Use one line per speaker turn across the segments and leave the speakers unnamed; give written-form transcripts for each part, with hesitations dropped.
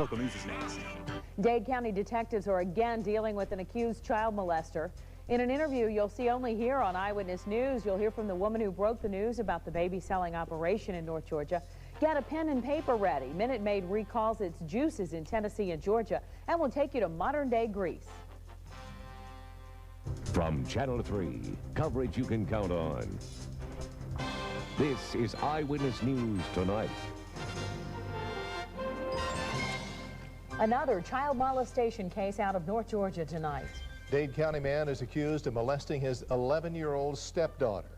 Local News is next.
Dade County detectives are again dealing with an accused child molester. In an interview you'll see only here on Eyewitness News, you'll hear from the woman who broke the news about the baby selling operation in North Georgia. Get a pen and paper ready. Minute Maid recalls its juices in Tennessee and Georgia, and will take you to modern-day Greece.
From Channel 3, coverage you can count on. This is Eyewitness News Tonight.
Another child molestation case out of North Georgia tonight.
Dade County man is accused of molesting his 11-year-old stepdaughter.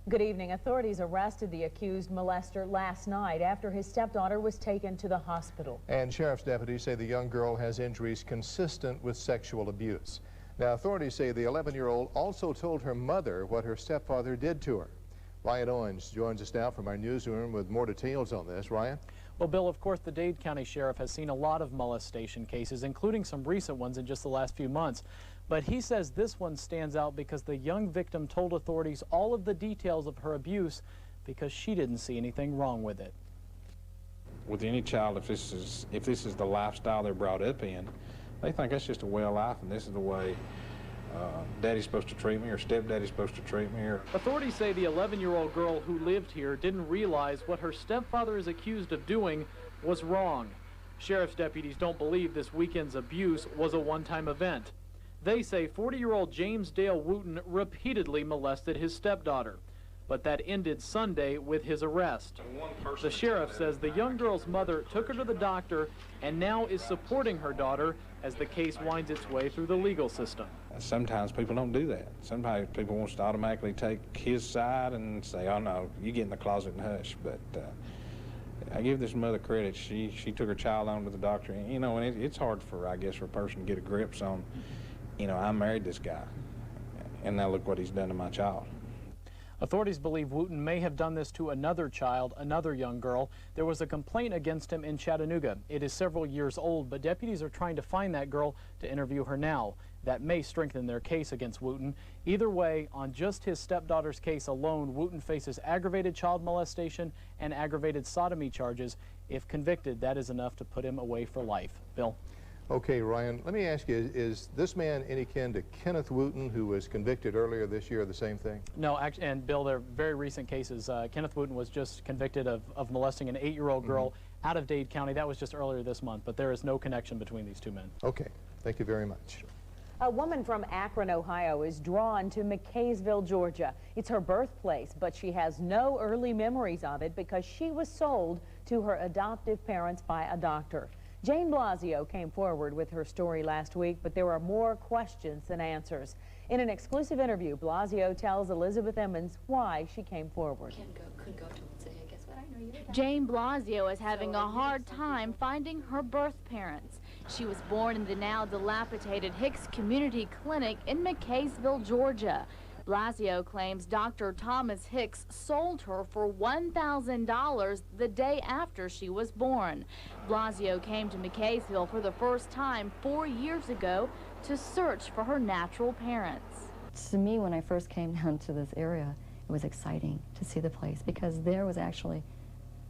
Good evening. Authorities arrested the accused molester last night after his stepdaughter was taken to the hospital.
And sheriff's deputies say the young girl has injuries consistent with sexual abuse. Now, authorities say the 11-year-old also told her mother what her stepfather did to her. Ryan Owens joins us now from our newsroom with more details on this. Ryan?
Well, Bill, of course, the Dade County Sheriff has seen a lot of molestation cases, including some recent ones in just the last few months. But he says this one stands out because the young victim told authorities all of the details of her abuse because she didn't see anything wrong with it.
With any child, if this is the lifestyle they're brought up in, they think that's just a way of life, and this is the way daddy's supposed to treat me, or stepdaddy's supposed to treat me.
Authorities say the 11-year-old girl who lived here didn't realize what her stepfather is accused of doing was wrong. Sheriff's deputies don't believe this weekend's abuse was a one-time event. They say 40-year-old James Dale Wooten repeatedly molested his stepdaughter, but that ended Sunday with his arrest. The sheriff says the young girl's mother took her to the doctor and now is supporting her daughter as the case winds its way through the legal system.
Sometimes people don't do that. Sometimes people want to automatically take his side and say, oh no, you get in the closet and hush. But I give this mother credit. She took her child on to the doctor. And, you know, and it's hard for, I guess, for a person to get a grip on, you know, I married this guy, and now look what he's done to my child.
Authorities believe Wooten may have done this to another child, another young girl. There was a complaint against him in Chattanooga. It is several years old, but deputies are trying to find that girl to interview her now. That may strengthen their case against Wooten. Either way, on just his stepdaughter's case alone, Wooten faces aggravated child molestation and aggravated sodomy charges. If convicted, that is enough to put him away for life. Bill?
Okay, Ryan, let me ask you, is this man any kin to Kenneth Wooten, who was convicted earlier this year of the same thing?
No, actually, and Bill, they're very recent cases. Kenneth Wooten was just convicted of molesting an 8-year-old girl out of Dade County. That was just earlier this month, but there is no connection between these two men.
Okay, thank you very much.
Sure.
A woman from Akron, Ohio is drawn to McKaysville, Georgia. It's her birthplace, but she has no early memories of it because she was sold to her adoptive parents by a doctor. Jane Blasio came forward with her story last week, but there are more questions than answers. In an exclusive interview, Blasio tells Elizabeth Emmons why she came forward.
Jane Blasio is having a hard time finding her birth parents. She was born in the now dilapidated Hicks Community Clinic in McKaysville, Georgia. Blasio claims Dr. Thomas Hicks sold her for $1,000 the day after she was born. Blasio came to McKaysville for the first time 4 years ago to search for her natural parents.
To me, when I first came down to this area, it was exciting to see the place because there was actually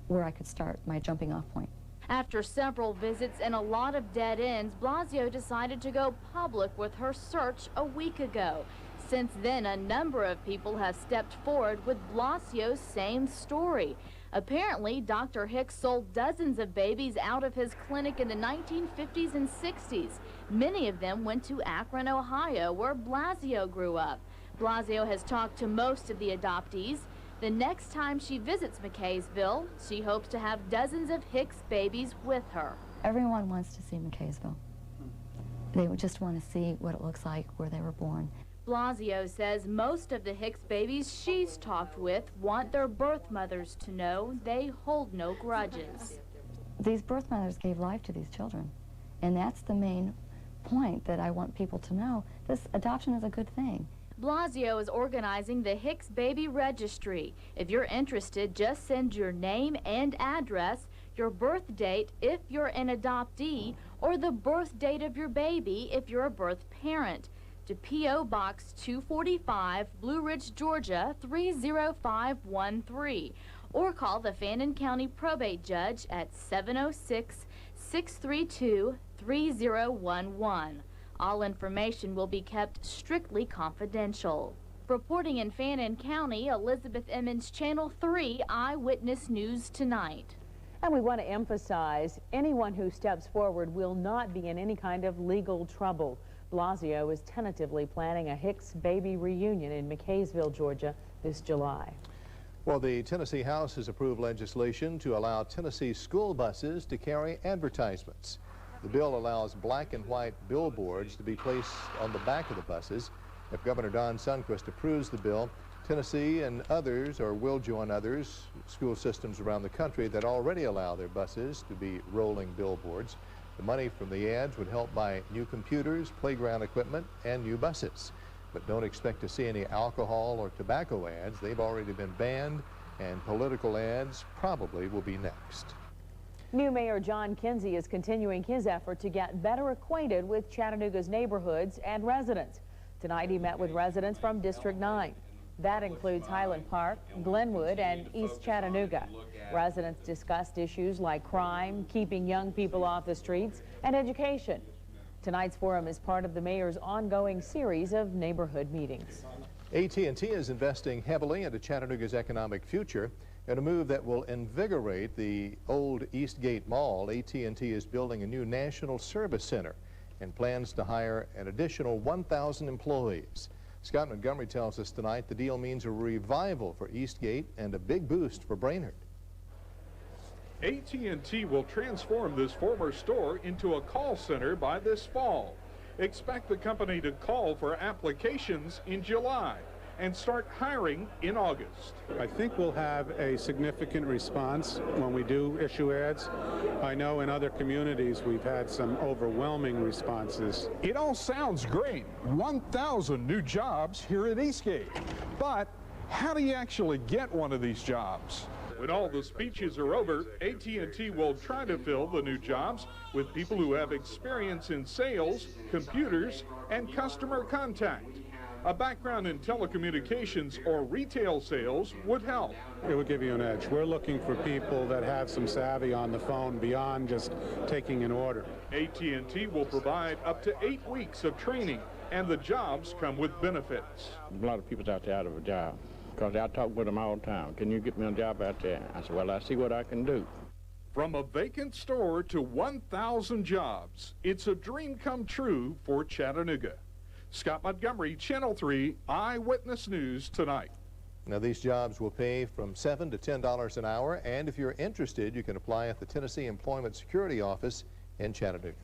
where I could start my jumping off point.
After several visits and a lot of dead ends, Blasio decided to go public with her search a week ago. Since then, a number of people have stepped forward with Blasio's same story. Apparently, Dr. Hicks sold dozens of babies out of his clinic in the 1950s and 60s. Many of them went to Akron, Ohio, where Blasio grew up. Blasio has talked to most of the adoptees. The next time she visits McKaysville, she hopes to have dozens of Hicks babies with her.
Everyone wants to see McKaysville. They just want to see what it looks like where they were born.
Blasio says most of the Hicks babies she's talked with want their birth mothers to know they hold no grudges.
These birth mothers gave life to these children, and that's the main point that I want people to know. This adoption is a good thing.
Blasio is organizing the Hicks Baby Registry. If you're interested, just send your name and address, your birth date if you're an adoptee, or the birth date of your baby if you're a birth parent, to P.O. Box 245, Blue Ridge, Georgia 30513, or call the Fannin County Probate Judge at 706-6 632-3011. All information will be kept strictly confidential. Reporting in Fannin County, Elizabeth Emmons, Channel 3 Eyewitness News Tonight.
And we want to emphasize, anyone who steps forward will not be in any kind of legal trouble. Blasio is tentatively planning a Hicks baby reunion in McKaysville, Georgia this July.
Well, the Tennessee House has approved legislation to allow Tennessee school buses to carry advertisements. The bill allows black and white billboards to be placed on the back of the buses. If Governor Don Sundquist approves the bill, Tennessee and others, or will join others, school systems around the country that already allow their buses to be rolling billboards. The money from the ads would help buy new computers, playground equipment, and new buses. But don't expect to see any alcohol or tobacco ads. They've already been banned, and political ads probably will be next.
New Mayor John Kinsey is continuing his effort to get better acquainted with Chattanooga's neighborhoods and residents. Tonight he met with residents from District 9. That includes Highland Park, Glenwood, and East Chattanooga. Residents discussed issues like crime, keeping young people off the streets, and education. Tonight's forum is part of the mayor's ongoing series of neighborhood meetings.
AT&T is investing heavily into Chattanooga's economic future. In a move that will invigorate the old Eastgate Mall, AT&T is building a new national service center and plans to hire an additional 1,000 employees. Scott Montgomery tells us tonight the deal means a revival for Eastgate and a big boost for Brainerd.
AT&T will transform this former store into a call center by this fall. Expect the company to call for applications in July and start hiring in August.
I think we'll have a significant response when we do issue ads. I know in other communities we've had some overwhelming responses.
It all sounds great. 1,000 new jobs here at Eastgate. But how do you actually get one of these jobs? When all the speeches are over, AT&T will try to fill the new jobs with people who have experience in sales, computers, and customer contact. A background in telecommunications or retail sales would help.
It would give you an edge. We're looking for people that have some savvy on the phone beyond just taking an order.
AT&T will provide up to 8 weeks of training, and the jobs come with benefits.
A lot of people's out there out of a job because I talk with them all the time. Can you get me a job out there? I said, well, I see what I can do.
From a vacant store to 1,000 jobs, it's a dream come true for Chattanooga. Scott Montgomery, Channel 3 Eyewitness News Tonight.
Now, these jobs will pay from $7 to $10 an hour, and if you're interested, you can apply at the Tennessee Employment Security Office in Chattanooga.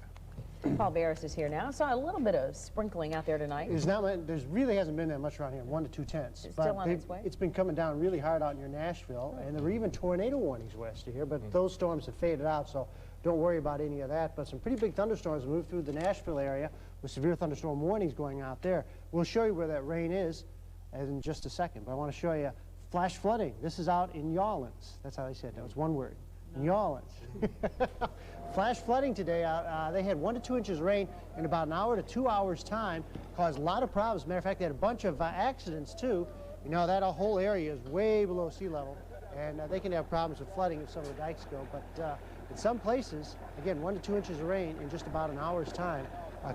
Paul Barris is here now. I saw a little bit of sprinkling out there tonight.
There really hasn't been that much around here, 1 to 2 tenths.
It's still on its way?
It's been coming down really hard out near Nashville, and there were even tornado warnings west of here, but those storms have faded out, so don't worry about any of that. But some pretty big thunderstorms moved through the Nashville area with severe thunderstorm warnings going out there. We'll show you where that rain is in just a second, but I want to show you flash flooding. This is out in Y'allins. That's how they said it. That was one word. Y'allins. Flash flooding today. They had 1 to 2 inches of rain in about an hour to 2 hours time. Caused a lot of problems. Matter of fact, they had a bunch of accidents too. You know, that whole area is way below sea level, and they can have problems with flooding if some of the dikes go. But in some places, again, 1 to 2 inches of rain in just about an hour's time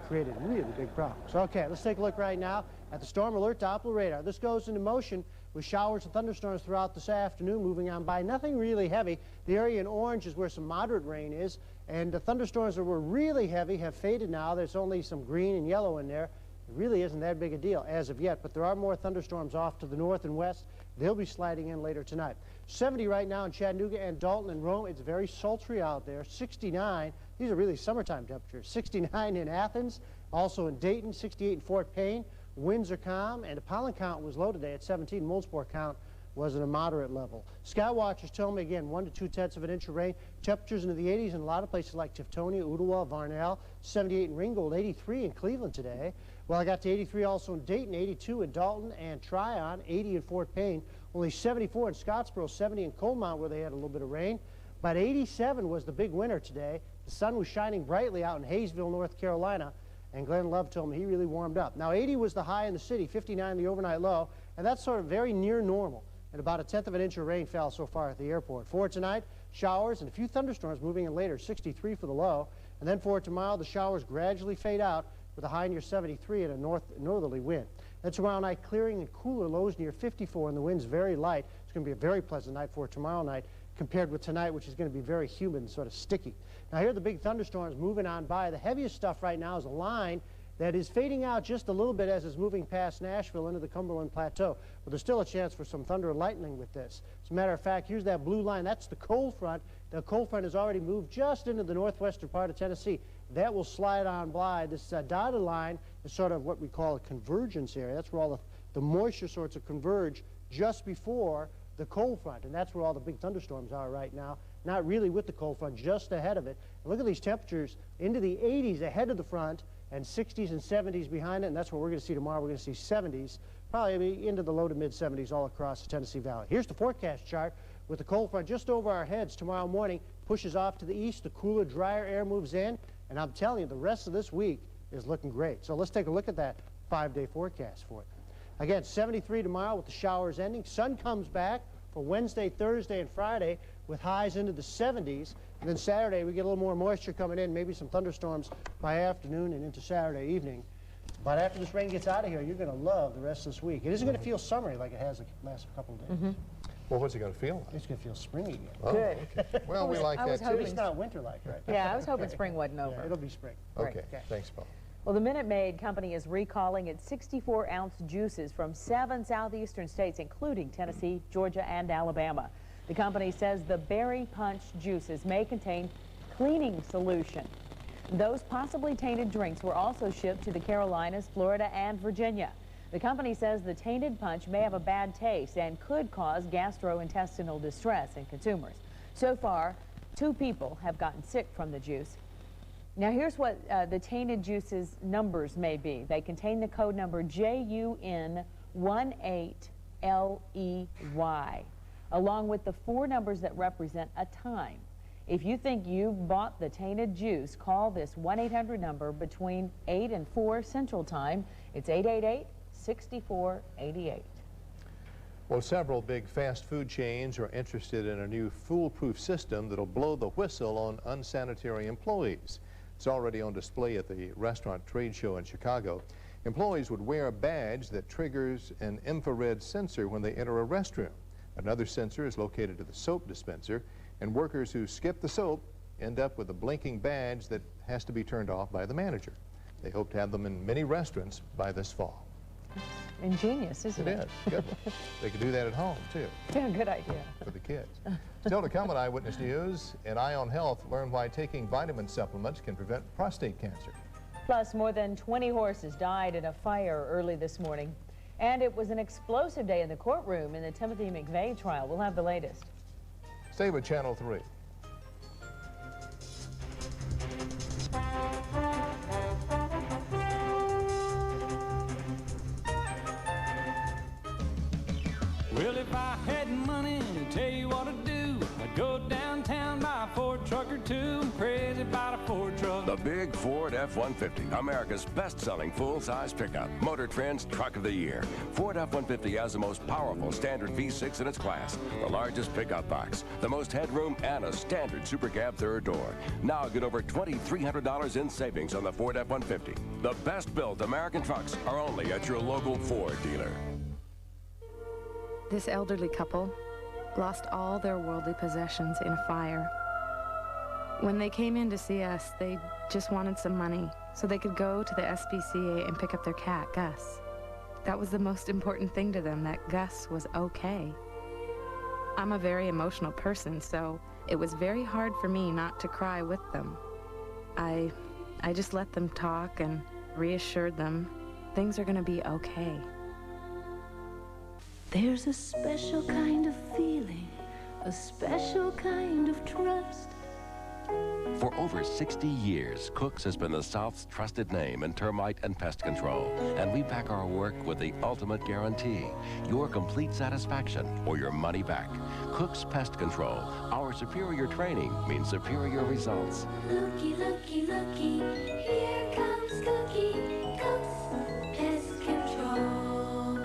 created really big problems. So, okay, let's take a look right now at the storm alert Doppler radar. This goes into motion with showers and thunderstorms throughout this afternoon, moving on by. Nothing really heavy. The area in orange is where some moderate rain is, and the thunderstorms that were really heavy have faded now. There's only some green and yellow in there. It really isn't that big a deal as of yet, but there are more thunderstorms off to the north and west. They'll be sliding in later tonight. 70 right now in Chattanooga and Dalton and Rome. It's very sultry out there. 69. These are really summertime temperatures. 69 in Athens, also in Dayton, 68 in Fort Payne. Winds are calm, and the pollen count was low today at 17. Mold spore count was at a moderate level. Sky watchers tell me again 1 to 2 tenths of an inch of rain. Temperatures into the 80s in a lot of places like Tiftonia, Ooltewah, Varnell. 78 in Ringgold, 83 in Cleveland today. Well, I got to 83 also in Dayton, 82 in Dalton and Tryon, 80 in Fort Payne. Only 74 in Scottsboro, 70 in Coalmount where they had a little bit of rain. But 87 was the big winner today. The sun was shining brightly out in Hayesville, North Carolina. And Glenn Love told me he really warmed up. Now, 80 was the high in the city, 59 the overnight low, and that's sort of very near normal. and about 1/10 of an inch of rain fell so far at the airport. For tonight, showers and a few thunderstorms moving in later, 63 for the low. And then for tomorrow, the showers gradually fade out with a high near 73 and a northerly wind. Then tomorrow night, clearing and cooler, lows near 54, and the wind's very light. It's going to be a very pleasant night for tomorrow night compared with tonight, which is going to be very humid and sort of sticky. Now here are the big thunderstorms moving on by. The heaviest stuff right now is a line that is fading out just a little bit as it's moving past Nashville into the Cumberland Plateau. But there's still a chance for some thunder and lightning with this. As a matter of fact, here's that blue line. That's the cold front. The cold front has already moved just into the northwestern part of Tennessee. That will slide on by. This dotted line is sort of what we call a convergence area. That's where all the moisture sorts of converge just before the cold front. And that's where all the big thunderstorms are right now. Not really with the cold front, just ahead of it. And look at these temperatures into the 80s ahead of the front, and 60s and 70s behind it, and that's what we're going to see tomorrow. We're going to see 70s, probably into the low to mid 70s all across the Tennessee Valley. Here's the forecast chart with the cold front just over our heads tomorrow morning, pushes off to the east, the cooler, drier air moves in, and I'm telling you, the rest of this week is looking great. So let's take a look at that 5-day forecast for it. Again, 73 tomorrow with the showers ending. Sun comes back for Wednesday, Thursday, and Friday with highs into the 70s. And then Saturday, we get a little more moisture coming in, maybe some thunderstorms by afternoon and into Saturday evening. But after this rain gets out of here, you're going to love the rest of this week. It isn't going to feel summery like it has the last couple of days.
Well, what's it going to feel like?
It's going to feel springy again.
Oh,
Good.
Okay. Well, we like that, too.
It's not winter-like right now.
Yeah, I was hoping spring wasn't over.
Yeah, it'll be spring.
Okay. Thanks, Paul.
Well, the Minute Maid company is recalling its 64-ounce juices from 7 southeastern states, including Tennessee, Georgia, and Alabama. The company says the berry punch juices may contain cleaning solution. Those possibly tainted drinks were also shipped to the Carolinas, Florida, and Virginia. The company says the tainted punch may have a bad taste and could cause gastrointestinal distress in consumers. So far, 2 people have gotten sick from the juice. Now here's what the tainted juice's numbers may be. They contain the code number JUN18LEY, along with the 4 numbers that represent a time. If you think you've bought the tainted juice, call this 1-800 number between 8 and 4 Central Time. It's 888-6488.
Well, several big fast food chains are interested in a new foolproof system that'll blow the whistle on unsanitary employees. It's already on display at the restaurant trade show in Chicago. Employees would wear a badge that triggers an infrared sensor when they enter a restroom. Another sensor is located at the soap dispenser, and workers who skip the soap end up with a blinking badge that has to be turned off by the manager. They hope to have them in many restaurants by this fall.
Ingenious, isn't it?
It is. Good one. They could do that at home, too.
Yeah, good idea.
For the kids. Still to come on Eyewitness News, and Eye on Health, learn why taking vitamin supplements can prevent prostate cancer.
Plus, more than 20 horses died in a fire early this morning. And it was an explosive day in the courtroom in the Timothy McVeigh trial. We'll have the latest.
Stay with Channel 3.
Well, if I had money to tell you what to do, I'd go downtown, buy a Ford truck or 2, and crazy about a Ford truck.
The big Ford F-150, America's best-selling full-size pickup, Motor Trend's Truck of the Year. Ford F-150 has the most powerful standard V6 in its class, the largest pickup box, the most headroom, and a standard Super Cab third door. Now get over $2,300 in savings on the Ford F-150. The best-built American trucks are only at your local Ford dealer.
This elderly couple lost all their worldly possessions in a fire. When they came in to see us, they just wanted some money so they could go to the SPCA and pick up their cat, Gus. That was the most important thing to them, that Gus was okay. I'm a very emotional person, so it was very hard for me not to cry with them. I just let them talk and reassured them things are gonna be okay.
There's a special kind of feeling, a special kind of trust.
For over 60 years, Cook's has been the South's trusted name in termite and pest control. And we back our work with the ultimate guarantee, your complete satisfaction or your money back. Cook's Pest Control. Our superior training means superior results.
Looky, looky, looky, here comes Cookie, Cook's Pest Control.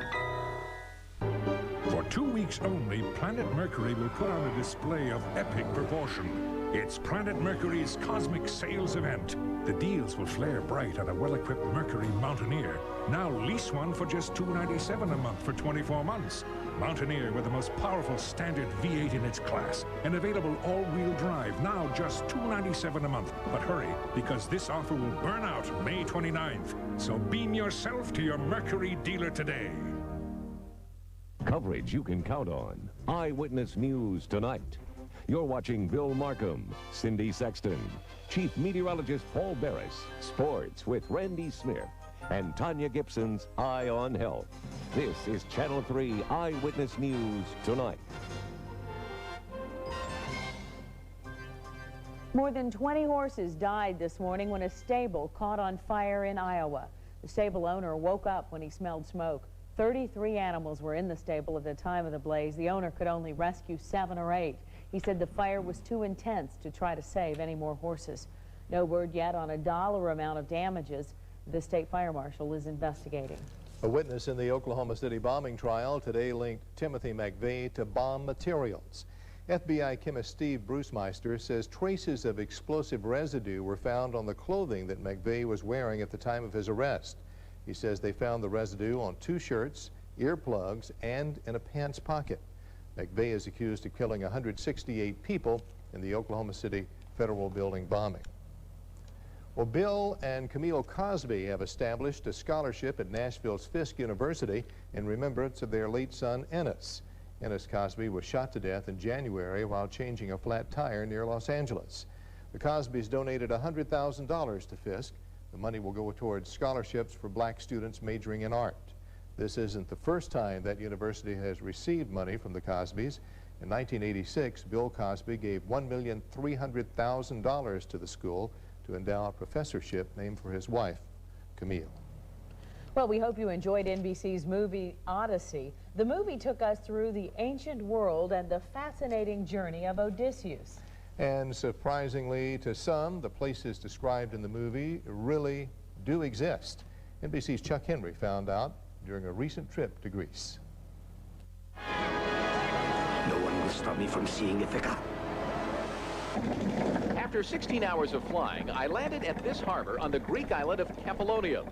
For 2 weeks
weeks only, Planet Mercury will put on a display of epic proportion. It's Planet Mercury's Cosmic Sales Event. The deals will flare bright on a well-equipped Mercury Mountaineer. Now lease one for just $297 a month for 24 months. Mountaineer with the most powerful standard V8 in its class. And available all-wheel drive, now just $297 a month. But hurry, because this offer will burn out May 29th. So beam yourself to your Mercury dealer today.
Coverage you can count on. Eyewitness News Tonight. You're watching Bill Markham, Cindy Sexton, Chief Meteorologist Paul Barris, Sports with Randy Smith, and Tanya Gibson's Eye on Health. This is Channel 3 Eyewitness News Tonight.
More than 20 horses died this morning when a stable caught on fire in Iowa. The stable owner woke up when he smelled smoke. 33 animals were in the stable at the time of the blaze. The owner could only rescue 7 or 8. He said the fire was too intense to try to save any more horses. No word yet on a dollar amount of damages. The state fire marshal is investigating.
A witness in the Oklahoma City bombing trial today linked Timothy McVeigh to bomb materials. FBI chemist Steve Brucemeister says traces of explosive residue were found on the clothing that McVeigh was wearing at the time of his arrest. He says they found the residue on 2 shirts, earplugs, and in a pants pocket. McVeigh is accused of killing 168 people in the Oklahoma City Federal Building bombing. Well, Bill and Camille Cosby have established a scholarship at Nashville's Fisk University in remembrance of their late son, Ennis. Ennis Cosby was shot to death in January while changing a flat tire near Los Angeles. The Cosbys donated $100,000 to Fisk. The money will go towards scholarships for black students majoring in art. This isn't the first time that university has received money from the Cosbys. In 1986, Bill Cosby gave $1,300,000 to the school to endow a professorship named for his wife, Camille.
Well, we hope you enjoyed NBC's movie Odyssey. The movie took us through the ancient world and the fascinating journey of Odysseus.
And surprisingly to some, the places described in the movie really do exist. NBC's Chuck Henry found out during a recent trip to Greece.
No one will stop me from seeing Ithaca.
After 16 hours of flying, I landed at this harbor on the Greek island of Kefalonia.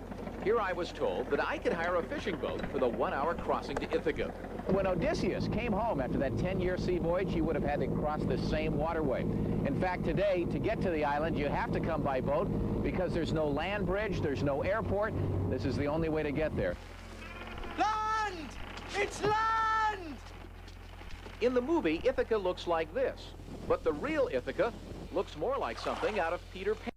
Here I was told that I could hire a fishing boat for the 1-hour crossing to Ithaca. When Odysseus came home after that 10-year sea voyage, he would have had to cross the same waterway. In fact, today, to get to the island, you have to come by boat because there's no land bridge, there's no airport. This is the only way to get there.
Land! It's land!
In the movie, Ithaca looks like this, but the real Ithaca looks more like something out of Peter Pan.